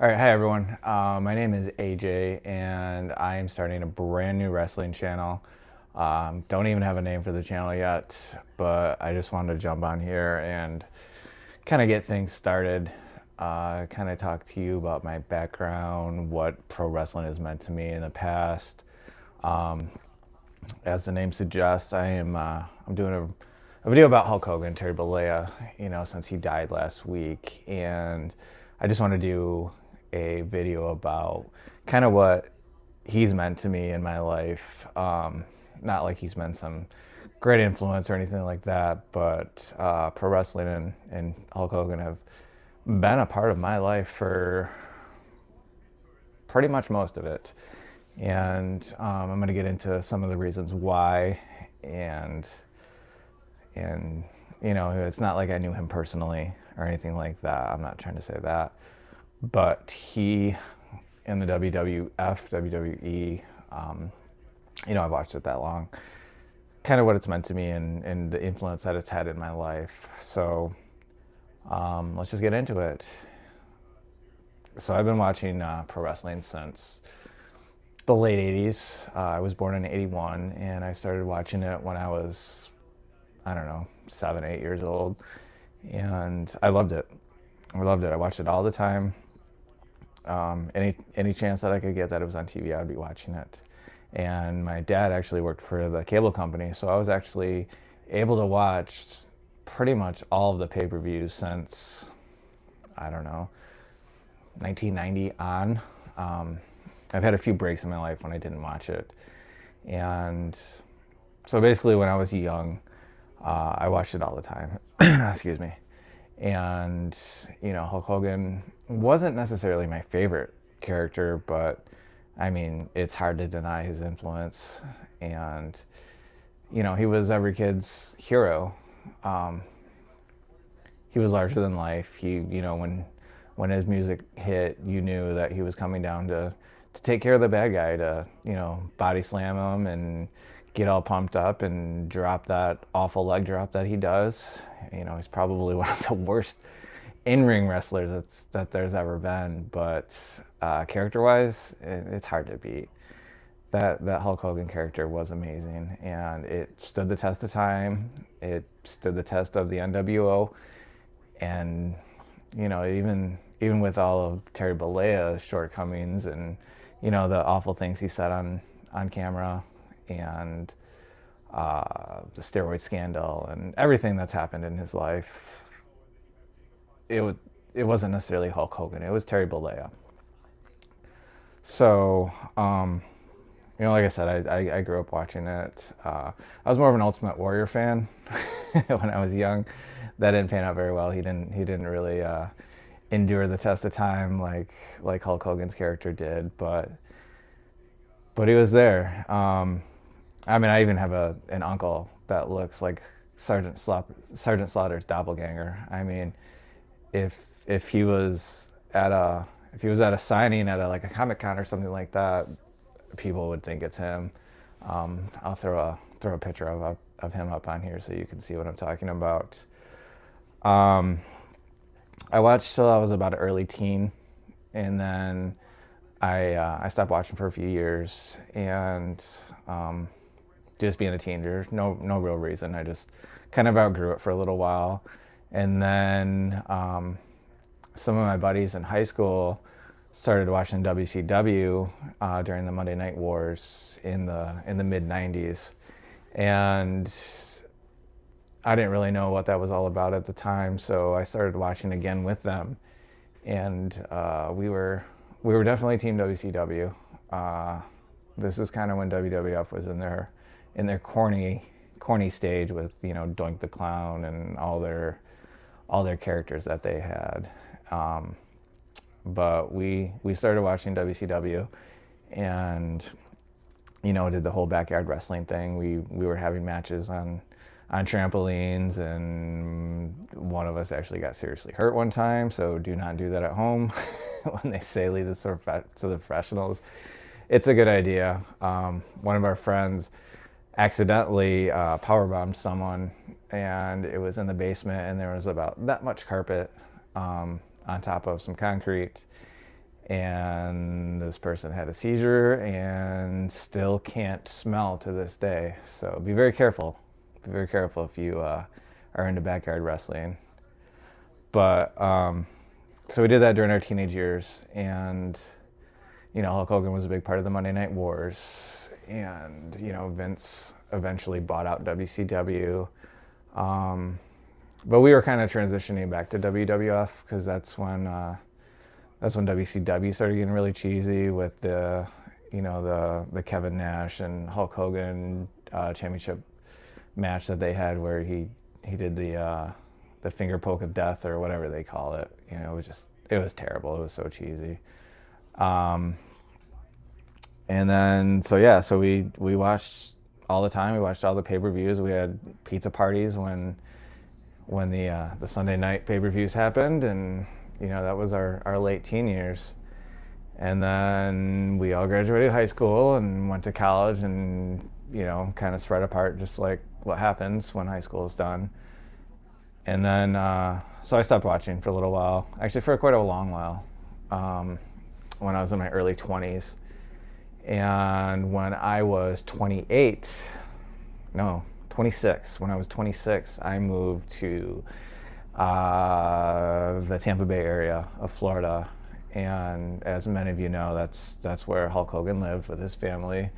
All right, hi everyone. My name is AJ, and I am starting a brand new wrestling channel. Don't even have a name for the channel yet, but I just wanted to jump on here and kind of get things started. Kind of talk to you about my background, what pro wrestling has meant to me in the past. As the name suggests, I'm doing a video about Hulk Hogan, Terry Bollea, since he died last week, and I just want to do a video about kind of what he's meant to me in my life. Not like he's been some great influence or anything like that, but pro wrestling and Hulk Hogan have been a part of my life for pretty much most of it. And I'm going to get into some of the reasons why, and and it's not like I knew him personally or anything like that. I'm not trying to say that, but he in the WWF, WWE, I've watched it that long. Kind of what it's meant to me and the influence that it's had in my life. So let's just get into it. So I've been watching pro wrestling since the late 80s. I was born in 81, and I started watching it when I was, I don't know, 7, 8 years old. And I loved it. I loved it. I watched it all the time. Any chance that I could get that it was on TV, I'd be watching it. And my dad actually worked for the cable company, so I was actually able to watch pretty much all of the pay-per-views since, I don't know, 1990 on. I've had a few breaks in my life when I didn't watch it. And so basically when I was young, I watched it all the time. Excuse me. And, Hulk Hogan wasn't necessarily my favorite character, but I mean, it's hard to deny his influence. And, he was every kid's hero. He was larger than life. When his music hit, you knew that he was coming down to take care of the bad guy, to, body slam him and get all pumped up and drop that awful leg drop that he does. He's probably one of the worst in-ring wrestlers that there's ever been, but character-wise, it's hard to beat. That Hulk Hogan character was amazing, and it stood the test of time. It stood the test of the NWO, and even with all of Terry Bollea's shortcomings and the awful things he said on camera, and the steroid scandal and everything that's happened in his life, it wasn't necessarily Hulk Hogan. It was Terry Bollea. So, like I said, I grew up watching it. I was more of an Ultimate Warrior fan when I was young. That didn't pan out very well. He didn't really endure the test of time like Hulk Hogan's character did, but he was there. I even have an uncle that looks like Sergeant Slaughter's doppelganger. I mean, if he was at a signing at like a Comic Con or something like that, people would think it's him. I'll throw a picture of him up on here so you can see what I'm talking about. I watched till I was about an early teen, and then I stopped watching for a few years, and just being a teenager, no real reason. I just kind of outgrew it for a little while, and then some of my buddies in high school started watching WCW during the Monday Night Wars in the mid '90s, and I didn't really know what that was all about at the time, so I started watching again with them, and we were definitely Team WCW. This is kind of when WWF was in their corny stage with Doink the Clown and all their characters that they had. But we started watching WCW, and did the whole backyard wrestling thing. We were having matches on trampolines, and one of us actually got seriously hurt one time, so do not do that at home. When they say leave this to the professionals, it's a good idea. One of our friends accidentally powerbombed someone, and it was in the basement, and there was about that much carpet on top of some concrete, and this person had a seizure and still can't smell to this day. So be very careful. Be very careful if you are into backyard wrestling. But so we did that during our teenage years, and Hulk Hogan was a big part of the Monday Night Wars, and Vince eventually bought out WCW. But we were kind of transitioning back to WWF because that's when WCW started getting really cheesy with the Kevin Nash and Hulk Hogan championship match that they had, where he did the finger poke of death or whatever they call it. It was terrible. It was so cheesy. And then so we watched all the time. We watched all the pay-per-views. We had pizza parties when the Sunday night pay-per-views happened, and that was our late teen years. And then we all graduated high school and went to college, and kind of spread apart, just like what happens when high school is done. And then so I stopped watching for a little while, actually for quite a long while, when I was in my early 20s. And when I was 26, when I was 26, I moved to the Tampa Bay area of Florida. And as many of you know, that's where Hulk Hogan lived with his family.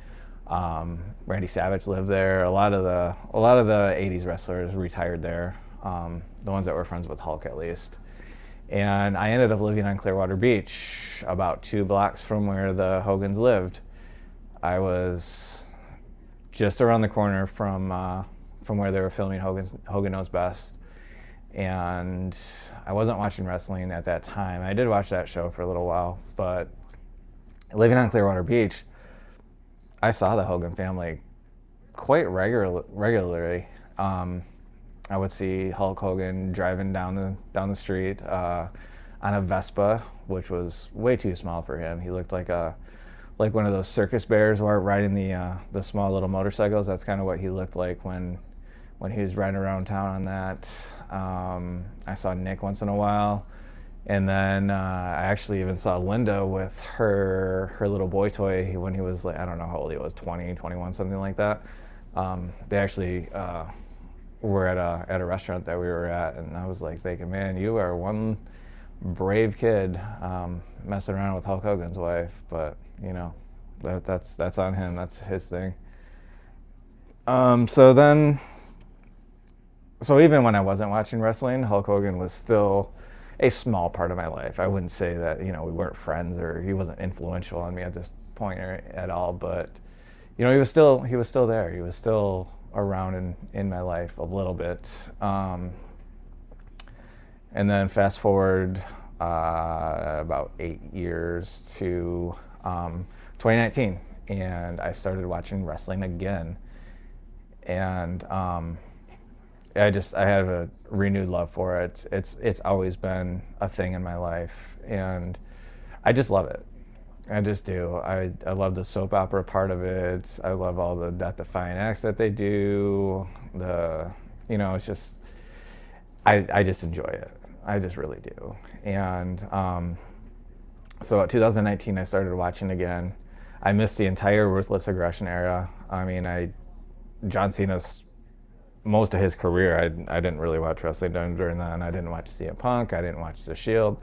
Randy Savage lived there. A lot of the 80s wrestlers retired there, the ones that were friends with Hulk at least. And I ended up living on Clearwater Beach, about 2 blocks from where the Hogans lived. I was just around the corner from where they were filming Hogan Knows Best. And I wasn't watching wrestling at that time. I did watch that show for a little while, but living on Clearwater Beach, I saw the Hogan family quite regularly. I would see Hulk Hogan driving down the street on a Vespa, which was way too small for him. He looked like one of those circus bears who are riding the small little motorcycles. That's kind of what he looked like when he was riding around town on that. I saw Nick once in a while. And then I actually even saw Linda with her little boy toy when he was like, I don't know how old he was, 20, 21, something like that. They actually were at a restaurant that we were at, and I was like thinking, man, you are one brave kid messing around with Hulk Hogan's wife. But that's on him. That's his thing. So even when I wasn't watching wrestling, Hulk Hogan was still a small part of my life. I wouldn't say that we weren't friends or he wasn't influential on me at this point at all, but he was still there. He was still around in my life a little bit. And then fast forward about 8 years to 2019, and I started watching wrestling again, and I have a renewed love for it. It's always been a thing in my life, and I just love it. I just do. I love the soap opera part of it. I love all the death-defying acts that they do. It's just, I just enjoy it. I just really do. And so at 2019, I started watching again. I missed the entire Ruthless Aggression era. I mean, John Cena's most of his career, I didn't really watch wrestling during that, and I didn't watch CM Punk, I didn't watch The Shield.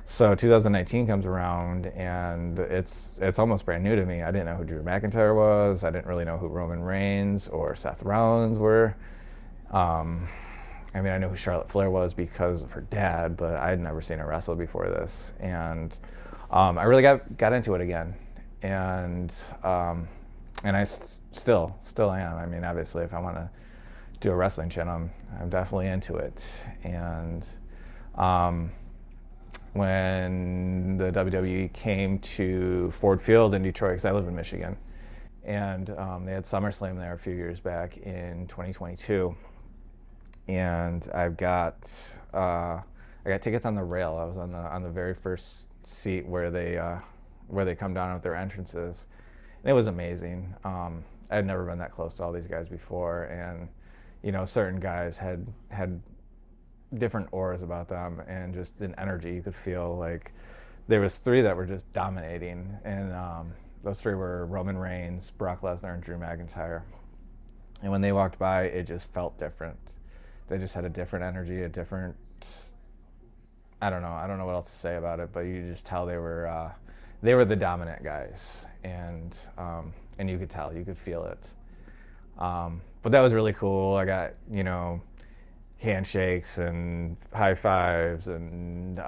So 2019 comes around, and it's almost brand new to me. I didn't know who Drew McIntyre was. I didn't really know who Roman Reigns or Seth Rollins were. I know who Charlotte Flair was because of her dad, but I had never seen her wrestle before this. And I really got into it again. And I still am. I mean, obviously, if I want to do a wrestling channel, I'm definitely into it. And when the WWE came to Ford Field in Detroit, because I live in Michigan, and they had SummerSlam there a few years back in 2022, and I got tickets on the rail. I was on the very first seat where they come down with their entrances, and it was amazing. I had never been that close to all these guys before, and certain guys had different auras about them and just an energy. You could feel like there was three that were just dominating, and those three were Roman Reigns, Brock Lesnar, and Drew McIntyre. And when they walked by, it just felt different. They just had a different energy, a different, I don't know what else to say about it, but you just tell they were the dominant guys, and you could tell, you could feel it. But that was really cool. I got, handshakes and high fives, and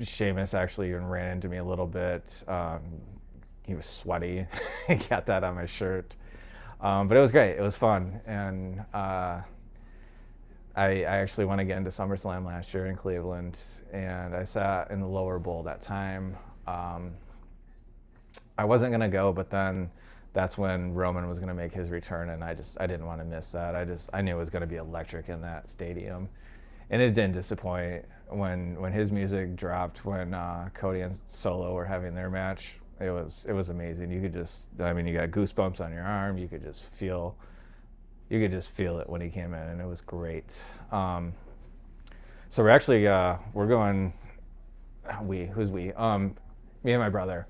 Sheamus actually even ran into me a little bit. He was sweaty. I got that on my shirt. But it was great. It was fun. And I actually went again to SummerSlam last year in Cleveland, and I sat in the lower bowl that time. I wasn't going to go, but then that's when Roman was going to make his return, and I didn't want to miss that. I knew it was going to be electric in that stadium, and it didn't disappoint. When his music dropped, when Cody and Solo were having their match, it was amazing. You could just, you got goosebumps on your arm. You could just feel it when he came in, and it was great. So we're actually we're going. Who's we? Me and my brother.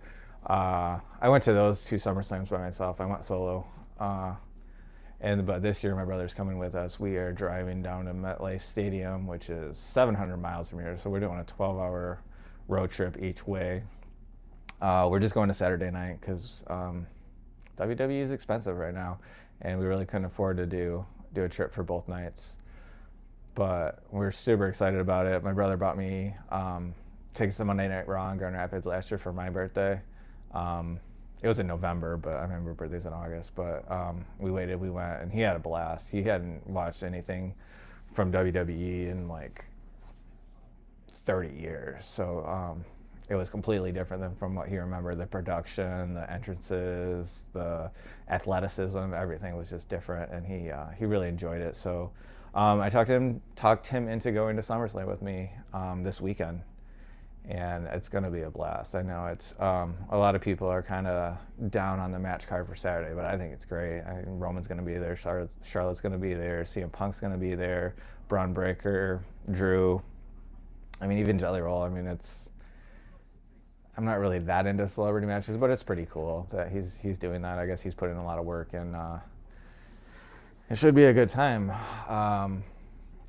I went to those two SummerSlams by myself. I went solo. But this year my brother's coming with us. We are driving down to MetLife Stadium, which is 700 miles from here. So we're doing a 12-hour road trip each way. We're just going to Saturday night because WWE is expensive right now, and we really couldn't afford to do a trip for both nights. But we're super excited about it. My brother bought me tickets to Monday Night Raw in Grand Rapids last year for my birthday. It was in November, but I remember birthday's in August. But we waited, we went, and he had a blast. He hadn't watched anything from WWE in like 30 years. So it was completely different than from what he remembered. The production, the entrances, the athleticism, everything was just different, and he really enjoyed it. So I talked him into going to SummerSlam with me this weekend. And it's going to be a blast. I know it's a lot of people are kind of down on the match card for Saturday, but I think it's great. Roman's going to be there. Charlotte's going to be there. CM Punk's going to be there. Braun Breaker, Drew. Even Jelly Roll. I'm not really that into celebrity matches, but it's pretty cool that he's doing that. I guess he's putting in a lot of work, and it should be a good time.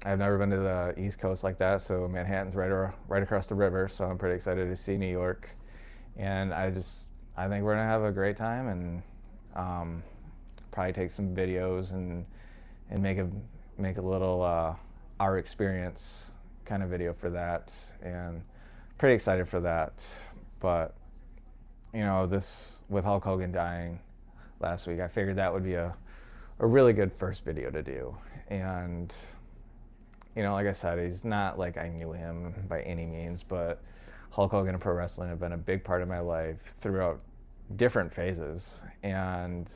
I've never been to the East Coast like that, so Manhattan's right across the river, so I'm pretty excited to see New York. And I think we're gonna have a great time, and probably take some videos and make a little our experience kind of video for that, and pretty excited for that. But this with Hulk Hogan dying last week, I figured that would be a really good first video to do. And like I said, he's not like I knew him by any means, but Hulk Hogan and pro wrestling have been a big part of my life throughout different phases. And,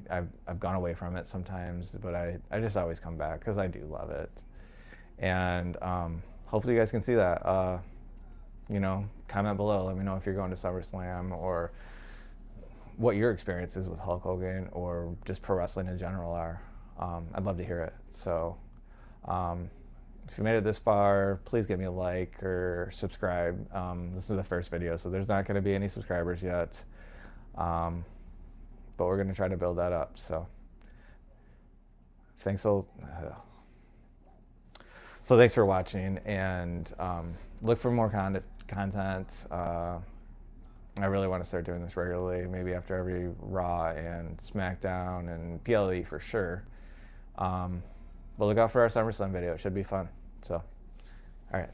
I've gone away from it sometimes, but I just always come back because I do love it. And hopefully you guys can see that. Comment below. Let me know if you're going to SummerSlam or what your experiences with Hulk Hogan or just pro wrestling in general are. I'd love to hear it. So, if you made it this far, please give me a like or subscribe. This is the first video, so there's not going to be any subscribers yet. But we're going to try to build that up. So thanks for watching, and look for more content. I really want to start doing this regularly, maybe after every Raw and SmackDown and PLE for sure. But look out for our SummerSlam video. It should be fun. So, all right.